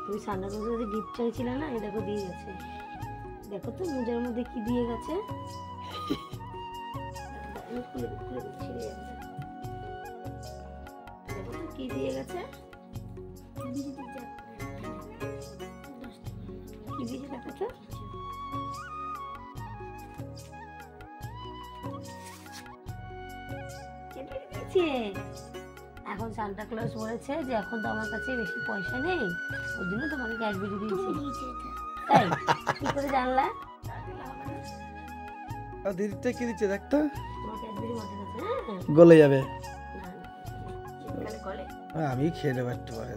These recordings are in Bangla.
তুমি সান্টা ক্লজের গিফট চাইছিলে না, এই দেখো দিয়ে গেছে। দেখো তো মোজার মধ্যে কি দিয়ে গেছে। দেখো তো কি দিয়ে গেছে। কি দিয়েছে দেখো তো। এখন সান্টা ক্লজ বলেছে যে এখন তো আমার কাছে বেশি পয়সা নেই, ওই জন্য তোমাকে ক্যাডবেরি দিয়েছে। তাই কি করে জানলা? দিদিটা কি দিচ্ছে দেখ তো। তোমার ক্যাডবেরি মাথায় আছে। গলে যাবে। গলে আমি খেয়ে নেবো একটু পরে।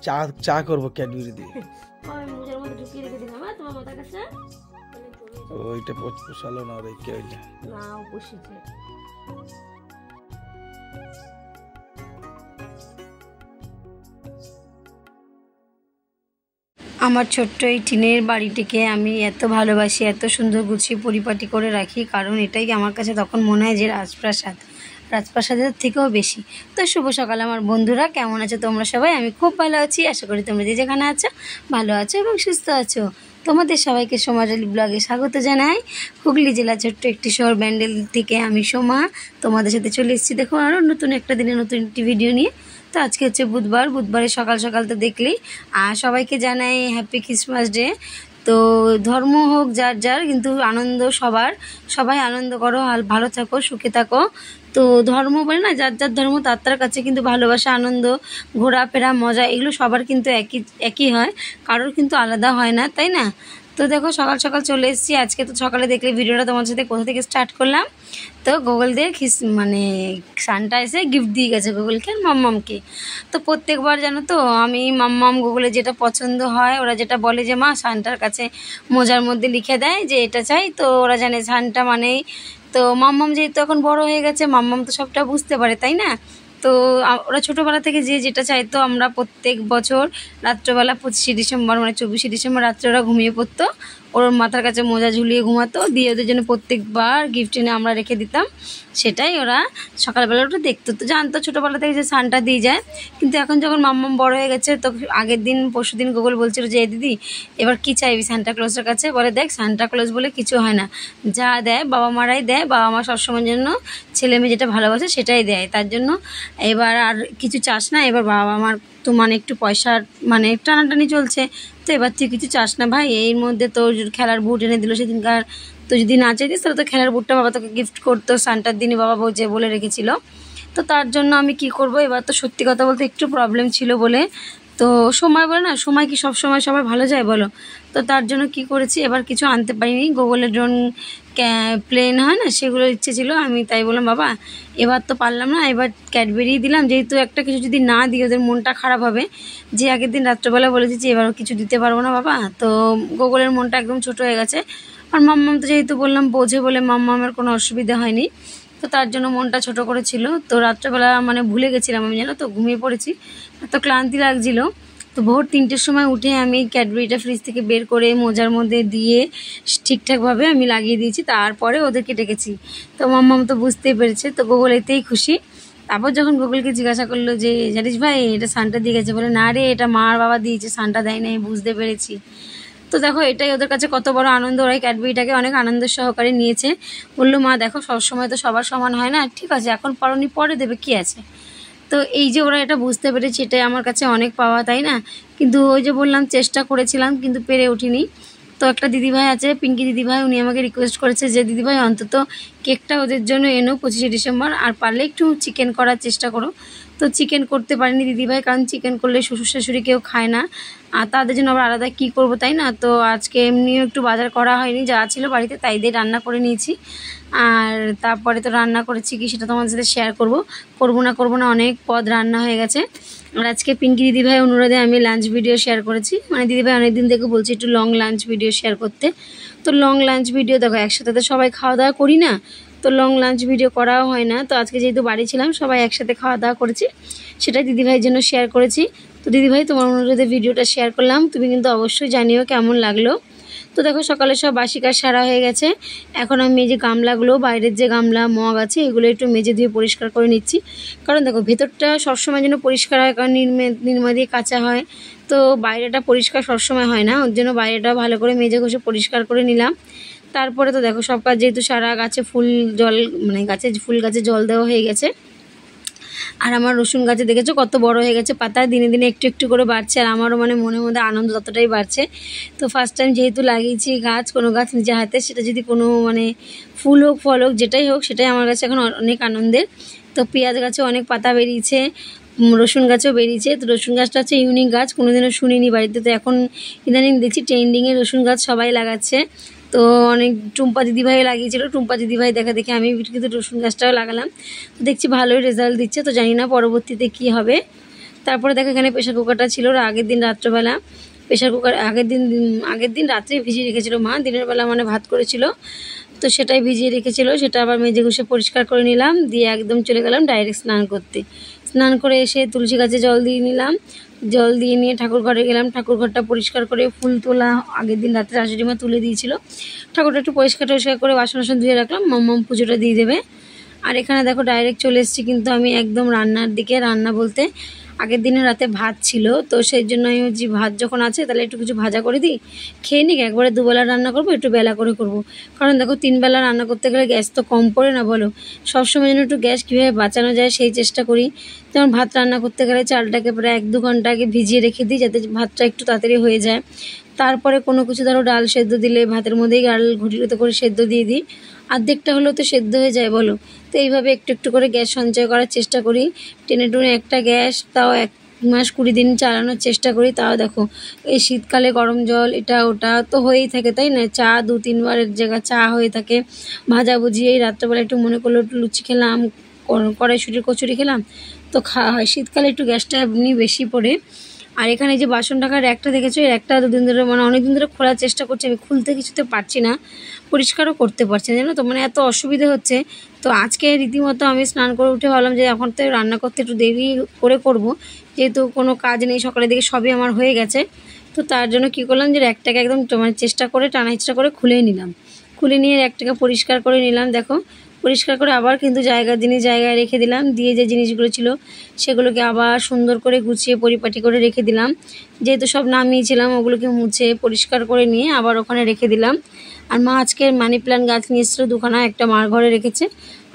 চা চা করবো ক্যাডবেরি দিয়ে। আমি মোজার মধ্যে ঢুকিয়ে রেখে দিলাম তোমার মাথার কাছে। ওইটা পোষালো না রেখে ওইটা না বসেছে। আমার ছোট্ট এই টিনের বাড়িটিকে আমি এত ভালোবাসি, এত সুন্দর গুছিয়ে পরিপাটি করে রাখি, কারণ এটাই আমার কাছে তখন মনে হয় যে রাজপ্রাসাদ, রাজপ্রাসাদের থেকেও বেশি। তো শুভ সকাল আমার বন্ধুরা, কেমন আছো তোমরা সবাই? আমি খুব ভালো আছি, আশা করি তোমরা যে যেখানে আছো ভালো আছো এবং সুস্থ আছো। তোমাদের সবাইকে সোমাডালি ব্লগে স্বাগত জানাই। হুগলি জেলা ছোট্ট একটি শহর ব্যান্ডেল থেকে আমি সোমা তোমাদের সাথে চলে এসেছি। দেখো আরও নতুন একটা দিনে নতুন একটি ভিডিও নিয়ে। তো আজকে হচ্ছে বুধবার, বুধবারে সকাল সকাল তো দেখলেই। আর সবাইকে জানাই হ্যাপি ক্রিসমাস ডে। তো ধর্ম হোক যার যার, কিন্তু আনন্দ সবার, সবাই আনন্দ করো, ভালো থাকো, সুখে থাকো। তো ধর্ম বলে না, যার যার ধর্ম তার তার কাছে কিন্তু ভালোবাসা, আনন্দ, ঘোরাফেরা, মজা এগুলো সবার কিন্তু একই হয়, কারোর কিন্তু আলাদা হয় না, তাই না? তো দেখো সকাল সকাল চলে এসেছি। আজকে তো সকালে দেখলে ভিডিওটা তোমার সাথে কোথা থেকে স্টার্ট করলাম। তো গুগলদের মানে সান্টা এসে গিফট দিয়ে গেছে গুগলকে আর মাম্মামকে। তো প্রত্যেকবার জানো তো আমি মাম্মাম গুগলে যেটা পছন্দ হয়, ওরা যেটা বলে যে মা সান্টার কাছে মোজার মধ্যে লিখে দেয় যে এটা চাই, তো ওরা জানে সান্টা মানেই। তো মাম্মাম যেহেতু এখন বড় হয়ে গেছে, মাম্মাম তো সবটা বুঝতে পারে, তাই না? তো ওরা ছোটোবেলা থেকে যে যেটা চাইতো, আমরা প্রত্যেক বছর রাত্রবেলা 25শে ডিসেম্বর মানে 24শে ডিসেম্বর রাত্রে ওরা ঘুমিয়ে পড়তো, ওর মাথার কাছে মোজা ঝুলিয়ে ঘুমাতো, দিয়ে ওদের জন্য প্রত্যেকবার গিফট এনে আমরা রেখে দিতাম। সেটাই ওরা সকালবেলা ওটা দেখতো, তো জানতো ছোটোবেলা থেকে যে সান্টা দিয়ে যায়। কিন্তু এখন যখন মাম্মাম বড় হয়ে গেছে, তো আগের দিন পরশু দিন গুগল বলছিল যে দিদি এবার কি চাইবি সান্টা ক্লজের কাছে? বলে দেখ সান্টা ক্লজ বলে কিছু হয় না, যা দেয় বাবা মারাই দেয়, বাবা মা সবসময়ের জন্য ছেলে মেয়ে যেটা ভালোবাসে সেটাই দেয়, তার জন্য এবার আর কিছু চাস না। এবার বাবা মার তো মানে একটু পয়সার মানে টানাটানি চলছে, তো এবার তুই কিছু চাস না ভাই। এর মধ্যে তোর খেলার বুট এনে দিল সেদিনকার, তো যদি না চাইতিস তাহলে তো খেলার বুটটা বাবা তোকে গিফট করতো সান্টার দিনে, বাবা যে বলে রেখেছিল। তো তার জন্য আমি কি করব, এবার তো সত্যি কথা বলতে একটু প্রবলেম ছিল বলে, তো সময় বলে না, সময় কি সব সময় সবার ভালো যায় বলো? তো তার জন্য কি করেছি, এবার কিছু আনতে পারিনি। গুগলের ড্রোন প্লেন হয় না, সেগুলো ইচ্ছে ছিল, আমি তাই বললাম বাবা এবার তো পারলাম না, এবার ক্যাডবেরি দিলাম, যেহেতু একটা কিছু যদি না দিই ওদের মনটা খারাপ হবে। যে আগের দিন রাত্রেবেলা বলেছি যে এবার কিছু দিতে পারবো না বাবা, তো গুগলের মনটা একদম ছোট হয়ে গেছে। আর মাম্মাম তো যেহেতু বললাম বোঝে বলে মাম্মামের কোনো অসুবিধা হয়নি, তো তার জন্য মনটা ছোট করেছিল। তো রাত্রেবেলা মানে ভুলে গেছিলাম আমি, জানো তো, ঘুমিয়ে পড়েছি, এত ক্লান্তি লাগছিল। তো ভোর 3টের সময় উঠে আমি ক্যাডবেরিটা ফ্রিজ থেকে বের করে মোজার মধ্যে দিয়ে ঠিকঠাকভাবে আমি লাগিয়ে দিয়েছি, তারপরে ওদেরকে ডেকেছি। তো মাম্মাম তো বুঝতেই পেরেছে, তো গুগল এতেই খুশি। তারপর যখন গুগলকে জিজ্ঞাসা করলো যে জানিস ভাই এটা সান্টা দিয়ে গেছে, বলে না রে এটা মা আর বাবা দিয়েছে, সান্টা দেয় না, বুঝতে পেরেছি। তো দেখো এটাই ওদের কাছে কত বড় আনন্দ, ওরাই ক্যাডবেরিটাকে অনেক আনন্দ সহকারে নিয়েছে। বললো মা দেখো সবসময় তো সবার সমান হয় না, ঠিক আছে এখন পারোনি পরে দেবে, কি আছে। তো এই যে ওরা এটা বুঝতে পেরেছে, এটাই আমার কাছে অনেক পাওয়া, তাই না? কিন্তু ওই যে বললাম চেষ্টা করেছিলাম কিন্তু পেরে উঠিনি। তো একটা দিদিভাই আছে, পিঙ্কি দিদিভাই, উনি আমাকে রিকোয়েস্ট করেছে যে দিদিভাই অন্তত কেকটা ওদের জন্য এনো 25শে ডিসেম্বর, আর পারলে একটু চিকেন করার চেষ্টা করো। তো চিকেন করতে পারিনি দিদিভাই, কারণ চিকেন করলে শ্বশুর শাশুড়ি কেউ খায় না, আর তাদের জন্য আবার আলাদা কী করবো, তাই না? তো আজকে এমনিও একটু বাজার করা হয়নি, যা ছিল বাড়িতে তাই দিয়ে রান্না করে নিয়েছি। আর তারপরে তো রান্না করেছি কি সেটা তোমাদের সাথে শেয়ার করবো না অনেক পদ রান্না হয়ে গেছে। আর আজকে পিঙ্কি দিদিভাই অনুরোধে আমি লাঞ্চ ভিডিও শেয়ার করেছি, মানে দিদিভাই অনেকদিন থেকে বলছি একটু লং লাঞ্চ ভিডিও শেয়ার করতে। তো লং লাঞ্চ ভিডিও দেখো একসাথে তো সবাই খাওয়া দাওয়া করি না, তো লং লাঞ্চ ভিডিও করাও হয় না। তো আজকে যেহেতু বাড়ি ছিলাম সবাই একসাথে খাওয়া দাওয়া করেছি, সেটাই দিদিভাইয়ের জন্য শেয়ার করেছি। তো দিদিভাই তোমার অনুরোধে ভিডিওটা শেয়ার করলাম, তুমি কিন্তু অবশ্যই জানিও কেমন লাগলো। তো দেখো সকালে সব বাসি কাজ সারা হয়ে গেছে। এখন আমি এই যে গামলাগুলো, বাইরের যে গামলা মগ আছে, এগুলো একটু মেজে ধুয়ে পরিষ্কার করে নিচ্ছি। কারণ দেখো ভেতরটা সবসময় যেন পরিষ্কার হয়, কারণ নিরমা দিয়ে কাঁচা হয়, তো বাইরেটা পরিষ্কার সবসময় হয় না, ওর জন্য বাইরেটা ভালো করে মেজে ঘষে পরিষ্কার করে নিলাম। তারপরে তো দেখো সব কাজ যেহেতু সারা, গাছে ফুল জল মানে ফুল গাছে জল দেওয়া হয়ে গেছে। আর আমার রসুন গাছে দেখেছো কত বড় হয়ে গেছে, পাতা দিনে দিনে একটু একটু করে বাড়ছে, আর আমারও মানে মনের মধ্যে আনন্দ ততটাই বাড়ছে। তো ফার্স্ট টাইম যেহেতু লাগিয়েছি গাছ, কোনো গাছ নিজে হাতে, সেটা যদি কোনো মানে ফুল হোক ফল হোক যেটাই হোক, সেটাই আমার কাছে এখন অনেক আনন্দের। তো পেঁয়াজ গাছে অনেক পাতা বেরিয়েছে, রসুন গাছও বেরিয়েছে। তো রসুন গাছটা হচ্ছে ইউনিক গাছ, কোনোদিনও শুনিনি বাড়িতে, তো এখন ইদানিং দেখছি ট্রেন্ডিংয়ে রসুন গাছ সবাই লাগাচ্ছে। তো অনেক টুম্পা দিদিভাই লাগিয়েছিল, টুম্পা দিদিভাই দেখা দেখে আমি কিন্তু রসুন গাছটাও লাগালাম। তো দেখছি ভালোই রেজাল্ট দিচ্ছে, তো জানি না পরবর্তীতে কি হবে। তারপরে দেখো এখানে প্রেশার কুকারটা ছিল, আগের দিন রাত্রবেলা প্রেশার কুকার আগের দিন রাত্রে ভিজিয়ে রেখেছিল মা, দিনের বেলা মানে ভাত করেছিল, তো সেটাই ভিজিয়ে রেখেছিল, সেটা আবার মেজে ঘষে পরিষ্কার করে নিলাম, দিয়ে একদম চলে গেলাম ডাইরেক্ট স্নান করতে। স্নান করে এসে তুলসী গাছে জল দিয়ে নিলাম, জল দিয়ে নিয়ে ঠাকুর ঘরে গেলাম, ঠাকুর ঘরটা পরিষ্কার করে ফুল তোলা আগের দিন রাত্রে শাশুড়ি মা তুলে দিয়েছিল, ঠাকুরটা একটু পরিষ্কার করে বাসন ধুয়ে রাখলাম, মাম্মাম পুজোটা দিয়ে দেবে। আর এখানে দেখো ডাইরেক্ট চলে এসেছি কিন্তু আমি একদম রান্নার দিকে। রান্না বলতে আগের দিনে রাতে ভাত ছিল, তো সেই জন্য আমি যে ভাত যখন আছে তাহলে একটু কিছু ভাজা করে দিই, খেয়ে নিক, একবারে দুবেলা রান্না করবো, একটু বেলা করে করব। কারণ দেখো 3 বেলা রান্না করতে গেলে গ্যাস তো কম পড়ে না বলো, সবসময় যেন একটু গ্যাস কীভাবে বাঁচানো যায় সেই চেষ্টা করি। যেমন ভাত রান্না করতে গেলে চালটাকে প্রায় 1-2 ঘন্টা আগে ভিজিয়ে রেখে দিই, যাতে ভাতটা একটু তাড়াতাড়ি হয়ে যায়। তারপরে কোনো কিছু ধরো ডাল সেদ্ধ দিলে ভাতের মধ্যেই ডাল ঘুটিতে করে সেদ্ধ দিয়ে দিই, অর্ধেকটা হলেও তো সেদ্ধ হয়ে যায় বলো। তো এইভাবে একটু একটু করে গ্যাস সঞ্চয় করার চেষ্টা করি, টেনে টুনে একটা গ্যাস তাও 1 মাস 20 দিন চালানোর চেষ্টা করি। তাও দেখো এই শীতকালে গরম জল এটা ওটা তো হয়েই থাকে, তাই না, চা 2-3 বারের জায়গায় চা হয়ে থাকে, ভাজাভুজি, এই রাত্রেবেলা একটু মনে করলো একটু লুচি খেলাম, কড়াইশুঁটির কচুরি খেলাম, তো খাওয়া হয়। শীতকালে একটু গ্যাসটা এমনি বেশি পড়ে। আর এখানে যে বাসন ঢাকার একটা দেখেছো, এর একটা 2 দিন ধরে মানে অনেক দিন ধরে খোলার চেষ্টা করছি, আমি খুলতে কিছুতে পারছি না, পরিষ্কারও করতে পারছি না, জানো তো, মানে এত অসুবিধা হচ্ছে। তো আজকে রীতিমতো আমি স্নান করে উঠে ভাবলাম যে এখন তো রান্না করতে একটু দেরি করে করব, যেহেতু কোনো কাজ নেই, সকালের দিকে সবই আমার হয়ে গেছে। তো তার জন্য কি করলাম যে একটাকে একদম মানে চেষ্টা করে টানা হিচড়া করে খুলে নিলাম, খুলে নিয়ে একটাকে পরিষ্কার করে নিলাম। দেখো পরিষ্কার করে আবার কিন্তু জিনিস জায়গায় রেখে দিলাম, দিয়ে যে জিনিসগুলো ছিল সেগুলোকে আবার সুন্দর করে গুছিয়ে পরিপাটি করে রেখে দিলাম। যেহেতু সব নামিয়েছিলাম ওগুলোকে মুছে পরিষ্কার করে নিয়ে আবার ওখানে রেখে দিলাম। আর মা আজকে মানি প্ল্যান্ট গাছ নিয়ে এসেছিলো 2খানা, একটা মার ঘরে রেখেছে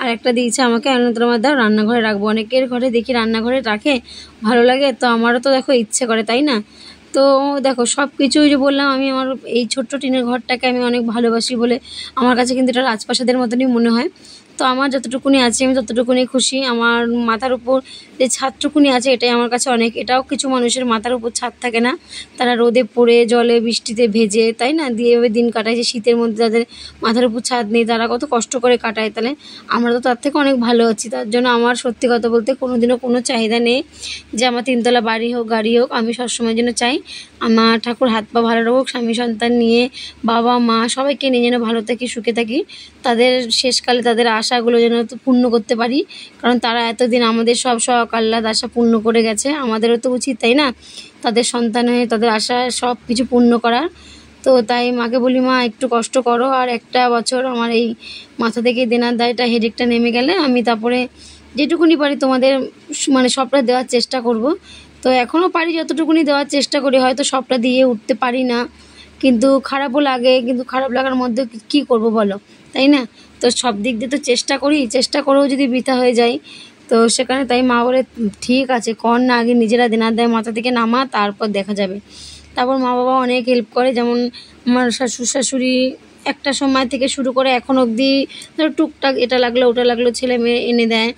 আর একটা দিয়েছে আমাকে, অন্যতমার দাও রান্নাঘরে রাখবো। অনেকের ঘরে দেখি রান্নাঘরে রাখে, ভালো লাগে, তো আমারও তো দেখো ইচ্ছে করে, তাই না। তো দেখো সব কিছুই যে বললাম, আমি আমার এই ছোট্ট টিনের ঘরটাকে আমি অনেক ভালোবাসি বলে আমার কাছে কিন্তু এটা রাজপ্রাসাদের মতনই মনে হয়। তো আমার যতটুকুনি আছে আমি ততটুকুনি খুশি। আমার মাথার উপর যে ছাদটুকুনি আছে এটাই আমার কাছে অনেক। এটাও কিছু মানুষের মাথার উপর ছাদ থাকে না, তারা রোদে পড়ে জলে বৃষ্টিতে ভেজে, তাই না, দিয়ে এভাবে দিন কাটায়, যে শীতের মধ্যে যাদের মাথার উপর ছাদ নেই তারা কত কষ্ট করে কাটায়, তাহলে আমরা তো তার থেকে অনেক ভালো আছি। তার জন্য আমার সত্যি কথা বলতে কোনোদিনও কোনো চাহিদা নেই যে আমার 3তলা বাড়ি হোক গাড়ি হোক, আমি সবসময় যেন চাই আমার ঠাকুর হাত পা ভালো রাখুক, স্বামী সন্তান নিয়ে বাবা মা সবাইকে নিয়ে যেন ভালো থাকি, সুখে থাকি, তাদের শেষকালে তাদের আশাগুলো যেন তো পূর্ণ করতে পারি। কারণ তারা এতদিন আমাদের সব শখ আহ্লাদ আশা পূর্ণ করে গেছে, আমাদেরও তো উচিত, তাই না, তাদের সন্তান হয়ে তাদের আশা সব কিছু পূর্ণ করার। তো তাই মাকে বলি মা একটু কষ্ট করো, আর একটা বছর আমার এই মাথা থেকে দেনার দায়টা হেডেকটা নেমে গেলে আমি তারপরে যেটুকুনি পারি তোমাদের মানে সবটা দেওয়ার চেষ্টা করব। তো এখনও পারি যতটুকুনি দেওয়ার চেষ্টা করি, হয়তো সবটা দিয়ে উঠতে পারি না, কিন্তু খারাপও লাগে, কিন্তু খারাপ লাগার মধ্যে কী করব বলো, তাই না। তো সব দিক দিয়ে তো চেষ্টা করি, চেষ্টা করেও যদি বৃথা হয়ে যায় তো সেখানে তাই মা বলে ঠিক আছে কর না, আগে নিজেরা দেনার দায় মাথা থেকে নামা, তারপর দেখা যাবে। তারপর মা বাবা অনেক হেল্প করে, যেমন আমার শ্বশুর শাশুড়ি একটা সময় থেকে শুরু করে এখন অবধি ধরো টুকটাক এটা লাগলো ওটা লাগলো ছেলে মেয়ে এনে দেয়।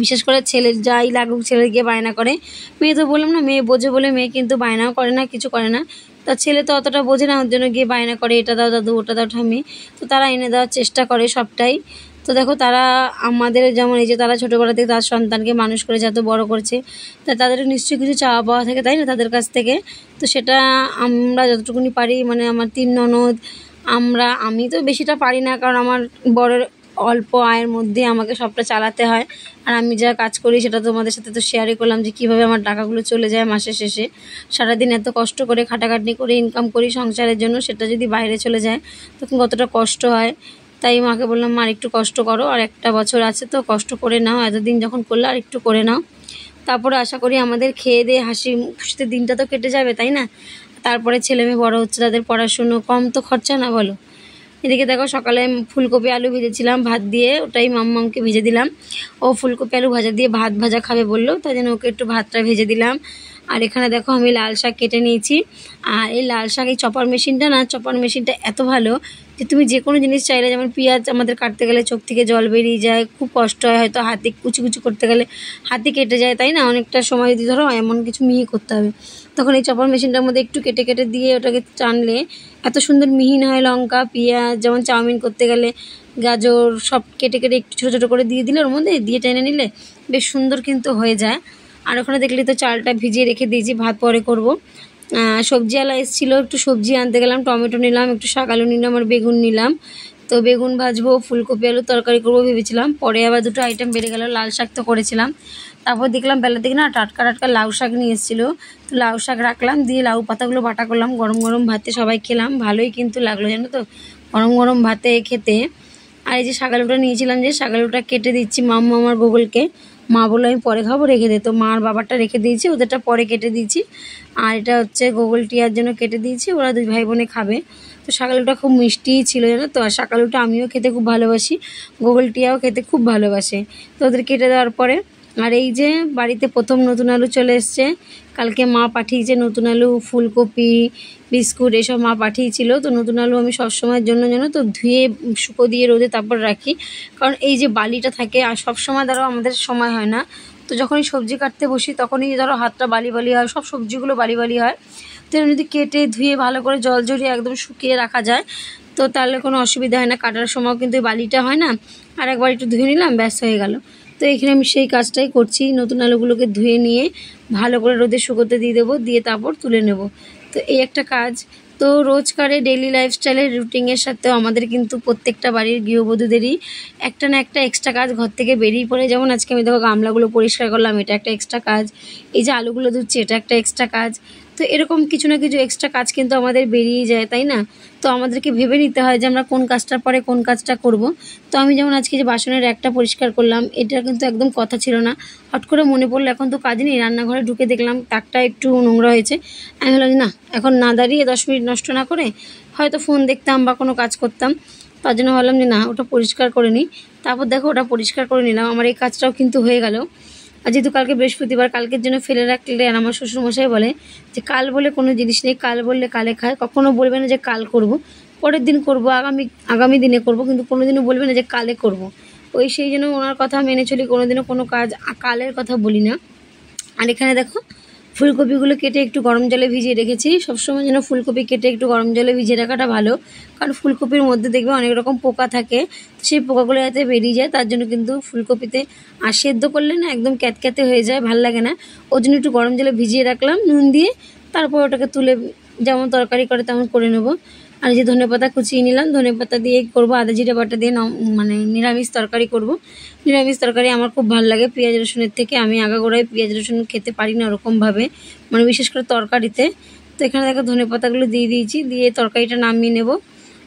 বিশেষ করে ছেলের যাই লাগুক ছেলে গিয়ে বায়না করে, মেয়ে তো বললাম না মেয়ে বোঝে বলে মেয়ে কিন্তু বায়নাও করে না, কিছু করে না, তার ছেলে তো অতটা বোঝে না, ওর জন্য গিয়ে বায়না করে এটা দাও দাদু ওটা দাও ঠাম্মি, তো তারা এনে দেওয়ার চেষ্টা করে সবটাই। তো দেখো তারা আমাদের যেমন এই যে তারা ছোটোবেলা থেকে তার সন্তানকে মানুষ করে যত বড় করছে, তা তাদের নিশ্চয়ই কিছু চাওয়া পাওয়া থাকে, তাই না, তাদের কাছ থেকে। তো সেটা আমরা যতটুকুনি পারি, মানে আমার 3 ননদ আমি তো বেশিটা পারি না, কারণ আমার বড়ের অল্প আয়ের মধ্যে আমাকে সবটা চালাতে হয়। আর আমি যা কাজ করি সেটা তোমাদের সাথে তো শেয়ারই করলাম যে কীভাবে আমার টাকাগুলো চলে যায় মাসের শেষে। সারাদিন এত কষ্ট করে খাটাখাটনি করে ইনকাম করি সংসারের জন্য, সেটা যদি বাইরে চলে যায় তখন কতটা কষ্ট হয়। তাই মাকে বললাম, মা একটু কষ্ট করো, আর একটা বছর আছে তো কষ্ট করে নাও, এতদিন যখন করলে আর একটু করে নাও, তারপরে আশা করি আমাদের খেয়ে দিয়ে হাসি খুশিতে দিনটা তো কেটে যাবে, তাই না? তারপরে ছেলে মেয়ে বড়ো হচ্ছে, তাদের পড়াশুনো, কম তো খরচা না বলো। এদিকে দেখো সকালে ফুলকপি আলু ভেজেছিলাম ভাত দিয়ে, ওটাই মাম্মামকে ভেজে দিলাম। ও ফুলকপি আলু ভাজা দিয়ে ভাত ভাজা খাবে বললো, তাই জন্য ওকে একটু ভাতটা ভেজে দিলাম। আর এখানে দেখো আমি লাল শাক কেটে নিয়েছি। আর এই লাল শাক, এই চপার মেশিনটা এত ভালো যে তুমি যে কোনো জিনিস চাইলে, যেমন পেঁয়াজ আমাদের কাটতে গেলে চোখ থেকে জল বেরিয়ে যায়, খুব কষ্ট হয়, হয়তো হাতে কুচি কুচি করতে গেলে হাতে কেটে যায়, তাই না? অনেকটা সময় যদি ধরো এমন কিছু মিহি করতে হবে, তখন এই চপার মেশিনটার মধ্যে একটু কেটে কেটে দিয়ে ওটাকে টানলে এত সুন্দর মিহিন হয়। লঙ্কা, পেঁয়াজ, যেমন চাউমিন করতে গেলে গাজর সব কেটে কেটে একটু ছোটো ছোটো করে দিয়ে দিলে ওর মধ্যে দিয়ে টেনে নিলে বেশ সুন্দর কিন্তু হয়ে যায়। আর ওখানে দেখলে তো চালটা ভিজিয়ে রেখে দিয়েছি, ভাত পরে করব। সবজিওয়ালা এসেছিলো, একটু সবজি আনতে গেলাম, টমেটো নিলাম, একটু শাক আলু নিলাম, আর বেগুন নিলাম। তো বেগুন ভাজবো, ফুলকপি আলু তরকারি করবো ভেবেছিলাম, পরে আবার দুটো আইটেম বেড়ে গেল। লাল শাক তো করেছিলাম, তারপর দেখলাম বেলা থেকে না টাটকা টাটকা লাউ শাক নিয়ে এসেছিলো, তো লাউ শাক রাখলাম, দিয়ে লাউ পাতাগুলো বাটা করলাম, গরম গরম ভাতে সবাই খেলাম, ভালোই কিন্তু লাগলো জানো তো গরম গরম ভাতে খেতে। আর এই যে শাক আলুটা নিয়েছিলাম, যে শাক আলুটা কেটে দিচ্ছি মাম্মা আমার গোগলকে। মা বললো আমি পরে খাবো, রেখে দে, তো মার বাবারটা রেখে দিয়েছি, ওদেরটা পরে কেটে দিয়েছি। আর এটা হচ্ছে গোগল টিয়ার জন্য কেটে দিয়েছি, ওরা দুই ভাই বোনে খাবে। তো শাক আলুটা খুব মিষ্টিই ছিল জানো তো, আর শাক আলুটা আমিও খেতে খুব ভালোবাসি, গোগল টিয়াও খেতে খুব ভালোবাসে। তো ওদের কেটে দেওয়ার পরে, আর এই যে বাড়িতে প্রথম নতুন আলু চলে এসছে, কালকে মা পাঠিয়েছে নতুন আলু, ফুলকপি, বিস্কুট এসব মা পাঠিয়েছিল। তো নতুন আলু আমি সবসময়ের জন্য জানো তো ধুয়ে শুকো দিয়ে রোদে তারপর রাখি, কারণ এই যে বালিটা থাকে, আর সবসময় ধরো আমাদের সময় হয় না, তো যখনই সবজি কাটতে বসি তখনই ধরো হাতটা বালি বালি হয়, সব সবজিগুলো বালি বালি হয়। তো যদি কেটে ধুয়ে ভালো করে জল জড়িয়ে একদম শুকিয়ে রাখা যায় তো তাহলে কোনো অসুবিধা হয় না, কাটার সময় কিন্তু বালিটা হয় না। আর একবার একটু ধুয়ে নিলাম, ব্যাস হয়ে গেল। তো এখানে আমি সেই কাজটাই করছি, নতুন আলুগুলোকে ধুয়ে নিয়ে ভালো করে রোদে শুকোতে দিয়ে দেবো, দিয়ে তারপর তুলে নেব। তো এই একটা কাজ। তো রোজকারে ডেইলি লাইফস্টাইলের রুটিনের সাথেও আমাদের কিন্তু প্রত্যেকটা বাড়ির গৃহবধূদেরই একটা না একটা এক্সট্রা কাজ ঘর থেকে বেরিয়ে পড়ে। যেমন আজকে আমি দেখো গামলাগুলো পরিষ্কার করলাম, এটা একটা এক্সট্রা কাজ। এই যে আলুগুলো ধুচ্ছি, এটা একটা এক্সট্রা কাজ। তো এরকম কিছু না কিছু এক্সট্রা কাজ কিন্তু আমাদের বেরিয়ে যায়, তাই না? তো আমাদেরকে ভেবে নিতে হয় যে আমরা কোন কাজটার পরে কোন কাজটা করব। তো আমি যেমন আজকে যে বাসনের একটা পরিষ্কার করলাম, এটা কিন্তু একদম কথা ছিল না, হট করে মনে পড়লো এখন তো কাজ নেই, রান্নাঘরে ঢুকে দেখলাম তাকটা একটু নোংরা হয়েছে। আমি ভাবলাম না, এখন না দাঁড়িয়ে 10 মিনিট নষ্ট না করে হয়তো ফোন দেখতাম বা কোনো কাজ করতাম, তার জন্য ভাবলাম যে না, ওটা পরিষ্কার করে নিই। তারপর দেখো ওটা পরিষ্কার করে নিলাম, আমার এই কাজটাও কিন্তু হয়ে গেল। আর যেহেতু কালকে বৃহস্পতিবার, কালকের জন্য ফেলে রাখলে, আর আমার শ্বশুরমশাই বলে যে কাল বলে কোনো জিনিস নেই, কাল বললে কালে খায়, কখনো বলবে না যে কাল করব, পরের দিন করব, আগামী দিনে করব, কিন্তু কোনোদিনও বলবে না যে কালে করব। ওই সেই জন্য ওনার কথা মেনে চলি, কোনোদিনও কোনো কাজ কালের কথা বলি না। আর এখানে দেখো ফুলকপিগুলো কেটে একটু গরম জলে ভিজিয়ে রেখেছি। সবসময় যেন ফুলকপি কেটে একটু গরম জলে ভিজিয়ে রাখাটা ভালো, কারণ ফুলকপির মধ্যে দেখবে অনেক রকম পোকা থাকে, সেই পোকাগুলো যাতে বেরিয়ে যায় তার জন্য কিন্তু ফুলকপিতে, আর সেদ্ধ করলে না একদম ক্যাতক্যাতে হয়ে যায়, ভাল লাগে না। ওই জন্য একটু গরম জলে ভিজিয়ে রাখলাম নুন দিয়ে, তারপর ওটাকে তুলে যেমন তরকারি করে তেমন করে নেব। আর এই যে ধনেপাতা কুচিয়ে নিলাম, ধনেপাতা দিয়ে করব, আদা জিরে বাটা দিয়ে মানে নিরামিষ তরকারি করব। নিরামিষ তরকারি আমার খুব ভালো লাগে পেঁয়াজ রসুনের থেকে, আমি আগাগোড়ায় পেঁয়াজ রসুন খেতে পারি না ওরকমভাবে, মানে বিশেষ করে তরকারিতে। তো এখানে দেখো ধনেপাতাগুলো দিয়ে দিয়েছি, দিয়ে তরকারিটা নামিয়ে নেব।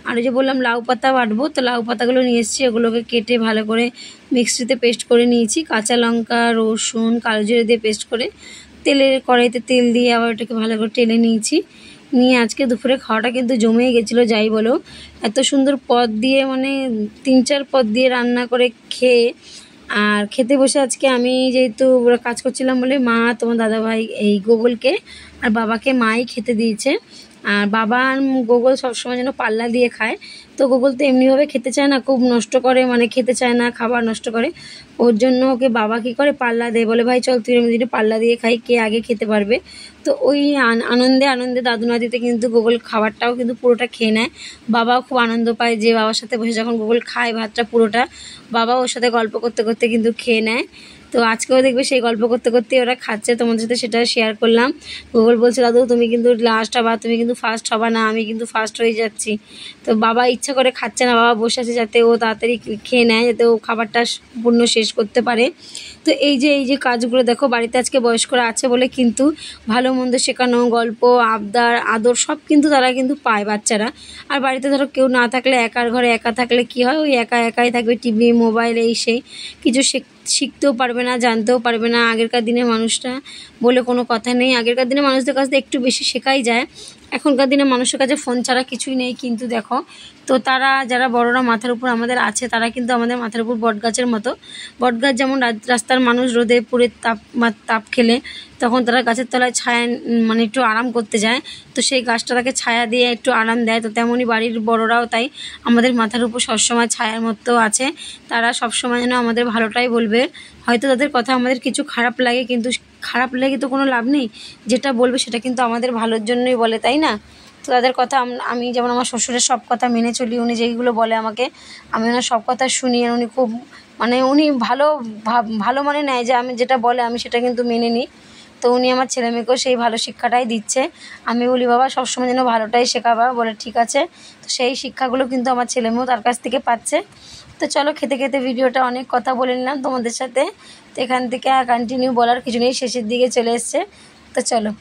আর এই যে বললাম লাউ পাতা বাটবো, তো লাউ পাতাগুলো নিয়ে এসেছি, ওগুলোকে কেটে ভালো করে মিক্সিতে পেস্ট করে নিয়েছি, কাঁচা লঙ্কা, রসুন, কালো জিরে দিয়ে পেস্ট করে কড়াইতে তেল দিয়ে আবার ওটাকে ভালো করে টেলে নিয়েছি। নিয়ে আজকে দুপুরে খাওয়াটা কিন্তু জমেই গেছিলো, যাই বলো, এত সুন্দর পদ দিয়ে, মানে 3-4 পদ দিয়ে রান্না করে খেয়ে। আর খেতে বসে আজকে আমি যেহেতু কাজ করছিলাম বলে মা, তোমার দাদাভাই, এই গোগলকে আর বাবাকে মাই খেতে দিয়েছে। আর বাবা আর গোগল সবসময় যেন পাল্লা দিয়ে খায়, তো গোগল তো এমনিভাবে খেতে চায় না, খুব নষ্ট করে, মানে খেতে চায় না, খাবার নষ্ট করে। ওর জন্য ওকে বাবা কী করে পাল্লা দেয়, বলে ভাই চল তুই যদি পাল্লা দিয়ে খাই, কে আগে খেতে পারবে। তো ওই আনন্দে আনন্দে দাদু নাদিতে কিন্তু গোগল খাবারটাও কিন্তু পুরোটা খেয়ে নেয়। বাবাও খুব আনন্দ পায় যে বাবার সাথে বসে যখন গোগল খায় ভাতটা পুরোটা, বাবা ওর সাথে গল্প করতে করতে কিন্তু খেয়ে নেয়। তো তো আজকেও দেখবে সেই গল্প করতে করতে ওরা খাচ্ছে, তোমাদের সাথে সেটা শেয়ার করলাম। গুগল বলছে দাদু তুমি কিন্তু লাস্ট হবা, তুমি কিন্তু ফার্স্ট হবা না, আমি কিন্তু ফার্স্ট হয়ে যাচ্ছি। তো বাবা ইচ্ছা করে খাচ্ছে না, বাবা বসে আছে যাতে ও তাড়াতাড়ি খেয়ে নেয়, যাতে ও খাবারটা পূর্ণ শেষ করতে পারে। তো এই যে কাজগুলো দেখো, বাড়িতে আজকে বয়স্করা আছে বলে কিন্তু ভালো মন্দ শেখানো, গল্প, আবদার, আদর সব কিন্তু তারা কিন্তু পায় বাচ্চারা। আর বাড়িতে ধরো কেউ না থাকলে, একার ঘরে একা থাকলে কি হয়, ওই একাই থাকবে, টিভি মোবাইল এই সেই, কিছু শিখতেও পারবে না, জানতেও পারবে না। আগেরকার দিনের মানুষটা বলে কোনো কথা নেই, আগেরকার দিনের মানুষদের কাছ থেকে একটু বেশি শেখাই যায়। এখনকার দিনে মানুষের কাছে ফোন ছাড়া কিছুই নেই। কিন্তু দেখো, তো তারা যারা বড়রা মাথার উপর আমাদের আছে, তারা কিন্তু আমাদের মাথার উপর বটগাছের মতো। বটগাছ যেমন রাস্তার মানুষ রোদে পুড়ে তাপ খেলে তখন তারা গাছের তলায় ছায়া মানে একটু আরাম করতে যায়, তো সেই গাছটা তাকে ছায়া দিয়ে একটু আরাম দেয়। তো তেমনই বাড়ির বড়রাও তাই আমাদের মাথার উপর সবসময় ছায়ার মতো আছে। তারা সবসময় যেন আমাদের ভালোটাই বলবে। হয়তো তাদের কথা আমাদের কিছু খারাপ লাগে, কিন্তু খারাপ লেগে তো কোনো লাভ নেই, যেটা বলবে সেটা কিন্তু আমাদের ভালোর জন্যই বলে, তাই না? তো তাদের কথা আমি যেমন আমার শ্বশুরের সব কথা মেনে চলি, উনি যেইগুলো বলে আমাকে, আমি ওনার সব কথা শুনি। আর উনি খুব মানে উনি ভালো মানে নেয় যে আমি যেটা বলে আমি সেটা কিন্তু মেনে নিই। তো উনি আমার ছেলেমেয়েকেও সেই ভালো শিক্ষাটাই দিচ্ছে। আমি বলি বাবা সবসময় যেন ভালোটাই শেখাবা, বলে ঠিক আছে। তো সেই শিক্ষাগুলো কিন্তু আমার ছেলেমেয়েও তার কাছ থেকে পাচ্ছে। তো চলো, খেতে খেতে ভিডিওটা অনেক কথা বলে নিলাম তোমাদের সাথে। তো এখান থেকে আর কন্টিনিউ বলার কিছু নেই, শেষের দিকে চলে এসছে। তো চলো।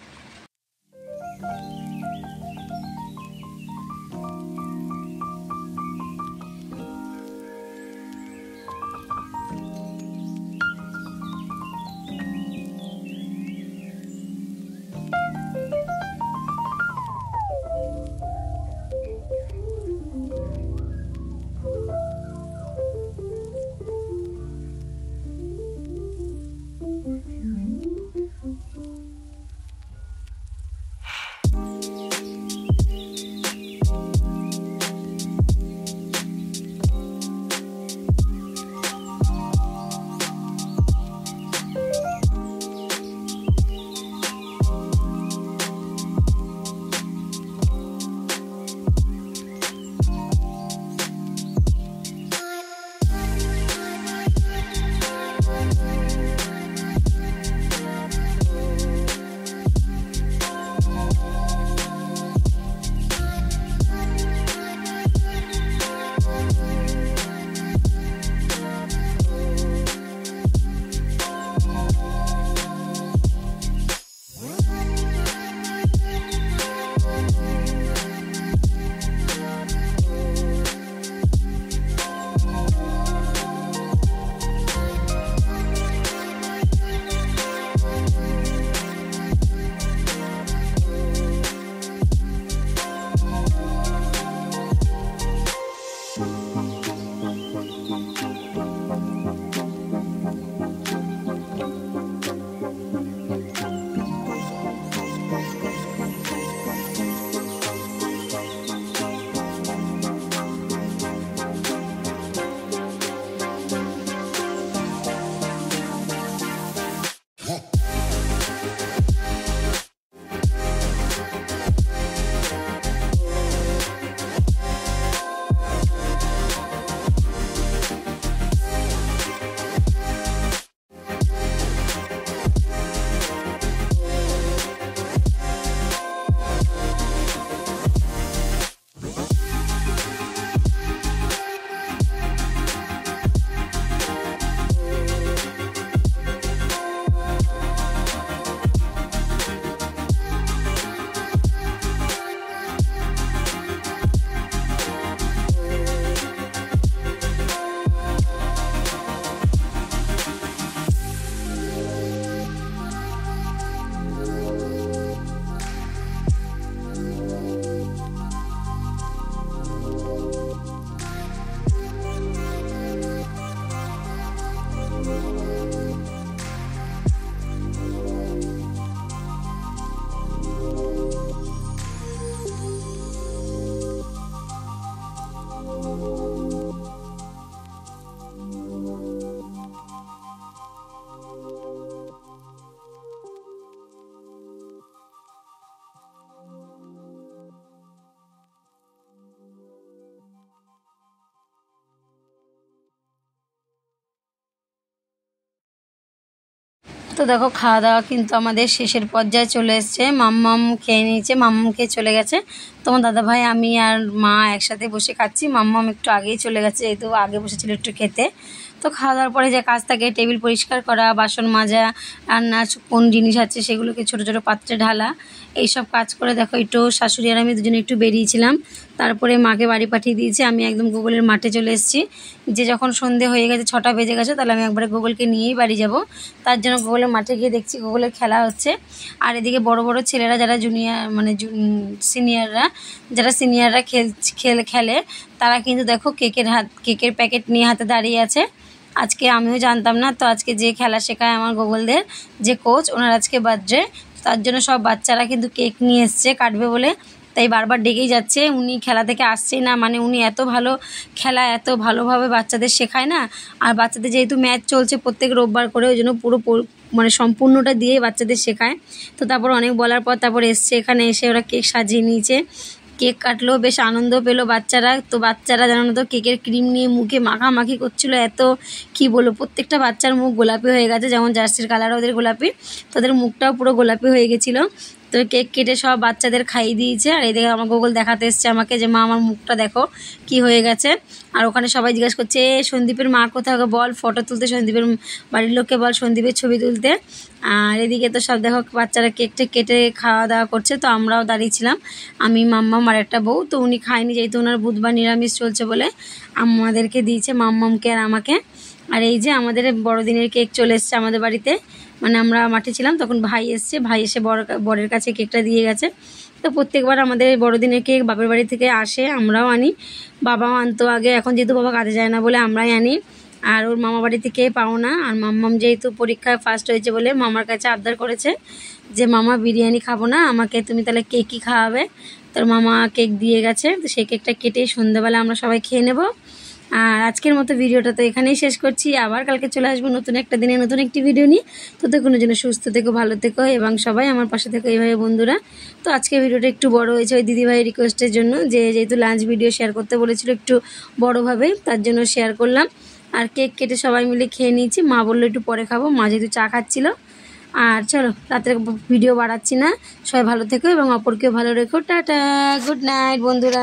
তো দেখো খাওয়া দাওয়া কিন্তু আমাদের শেষের পর্যায়ে চলে এসছে। মাম্মাম খেয়ে নিয়েছে, মাম্মাম খেয়ে চলে গেছে। তোমার দাদাভাই আমি আর মা একসাথে বসে খাচ্ছি। মাম্মাম একটু আগেই চলে গেছে, যেহেতু আগে বসেছিল একটু খেতে। তো খাওয়া দাওয়ার পরে যে কাজ থাকে টেবিল পরিষ্কার করা, বাসন মাজা, রান্নার কোন জিনিস আছে সেগুলোকে ছোটো ছোটো পাত্রে ঢালা, এইসব কাজ করে দেখো একটু শাশুড়ি আর আমি দুজনে একটু বেরিয়েছিলাম। তারপরে মাকে বাড়ি পাঠিয়ে দিয়েছি, আমি একদম গুগলের মাঠে চলে এসেছি। যে যখন সন্ধে হয়ে গেছে 6টা বেজে গেছে, তাহলে আমি একবারে গুগলকে নিয়েই বাড়ি যাব। তার জন্য গুগলের মাঠে গিয়ে দেখছি গুগলের খেলা হচ্ছে। আর এদিকে বড় বড় ছেলেরা যারা জুনিয়র মানে সিনিয়ররা খেলে তারা কিন্তু দেখো কেকের প্যাকেট নিয়ে হাতে দাঁড়িয়ে আছে। আজকে আমিও জানতাম না, তো আজকে যে খেলা শেখায় আমার গুগলদের যে কোচ, ওনার আজকে বার্থডে। তার জন্য সব বাচ্চারা কিন্তু কেক নিয়ে এসছে কাটবে বলে, তাই বারবার ডেকেই যাচ্ছে। উনি খেলা থেকে আসছেই না, মানে উনি এত ভালো খেলা এত ভালোভাবে বাচ্চাদের শেখায় না। আর বাচ্চাদের যেহেতু ম্যাচ চলছে প্রত্যেক রোববার করে, ওই জন্য পুরো মানে সম্পূর্ণটা দিয়ে বাচ্চাদের শেখায়। তো তারপর অনেক বলার পর তারপর এসছে, এখানে এসে ওরা কেক সাজিয়ে নিয়েছে, কেক কাটলো, বেশ আনন্দ পেলো বাচ্চারা। তো বাচ্চারা জানো তো কেকের ক্রিম নিয়ে মুখে মাখামাখি করছিলো, এত কি বলবো, প্রত্যেকটা বাচ্চার মুখ গোলাপি হয়ে গেছে, যেমন জার্সির কালার ওদের গোলাপি, তাদের মুখটাও পুরো গোলাপি হয়ে গেছিলো। তো কেক কেটে সব বাচ্চাদের খাইয়ে দিয়েছে। আর এদিকে আমার গুগল দেখাতে এসছে আমাকে যে মা আমার মুখটা দেখো কি হয়ে গেছে। আর ওখানে সবাই জিজ্ঞাসা করছে সন্দীপের মা কোথাও, বল ফটো তুলতে, সন্দীপের বাড়ির লোককে বল সন্দীপের ছবি তুলতে। আর এদিকে তো সব দেখো বাচ্চারা কেকটা কেটে খাওয়া দাওয়া করছে। তো আমরাও দাঁড়িয়েছিলাম, আমি মাম্মাম আর একটা বউ। তো উনি খায়নি, যেহেতু ওনার বুধবার নিরামিষ চলছে বলে আমাদেরকে দিয়েছে, মাম্মামকে আর আমাকে। আর এই যে আমাদের বড়দিনের কেক চলে এসছে আমাদের বাড়িতে, মানে আমরা মাঠে ছিলাম তখন ভাই এসছে, ভাই এসে বরের কাছে কেকটা দিয়ে গেছে। তো প্রত্যেকবার আমাদের বড়দিনের কেক বাপের বাড়ি থেকে আসে, আমরাও আনি, বাবাও আনতো আগে, এখন যেহেতু বাবা কাজে যায় না বলে আমরাই আনি। আর ওর মামা বাড়ি থেকে পাও না। আর মাম্মাম যেহেতু পরীক্ষায় ফার্স্ট হয়েছে বলে মামার কাছে আবদার করেছে যে মামা বিরিয়ানি খাবো না, আমাকে তুমি তাহলে কেকই খাওয়াবে। তোর মামা কেক দিয়ে গেছে, তো সেই কেকটা কেটে সন্ধ্যাবেলা আমরা সবাই খেয়ে নেব। আর আজকের মতো ভিডিওটা তো এখানেই শেষ করছি। আবার কালকে চলে আসবো নতুন একটা দিনে নতুন একটি ভিডিও নিয়ে। ততক্ষণের জন্য সুস্থ থেকো, ভালো থেকো এবং সবাই আমার পাশে থেকো এইভাবে বন্ধুরা। তো আজকে ভিডিওটা একটু বড় হয়েছে ওই দিদিভাইয়ের রিকোয়েস্টের জন্য, যেহেতু লাঞ্চ ভিডিও শেয়ার করতে বলেছিল একটু বড়োভাবে, তার জন্য শেয়ার করলাম। আর কেক কেটে সবাই মিলে খেয়ে নিয়েছি, মা বললো একটু পরে খাবো, মা যেহেতু চা খাচ্ছিল। আর চলো রাতের ভিডিও বাড়াচ্ছি না, সবাই ভালো থেকো এবং অপরকেও ভালো রেখো। টাটা, গুড নাইট বন্ধুরা।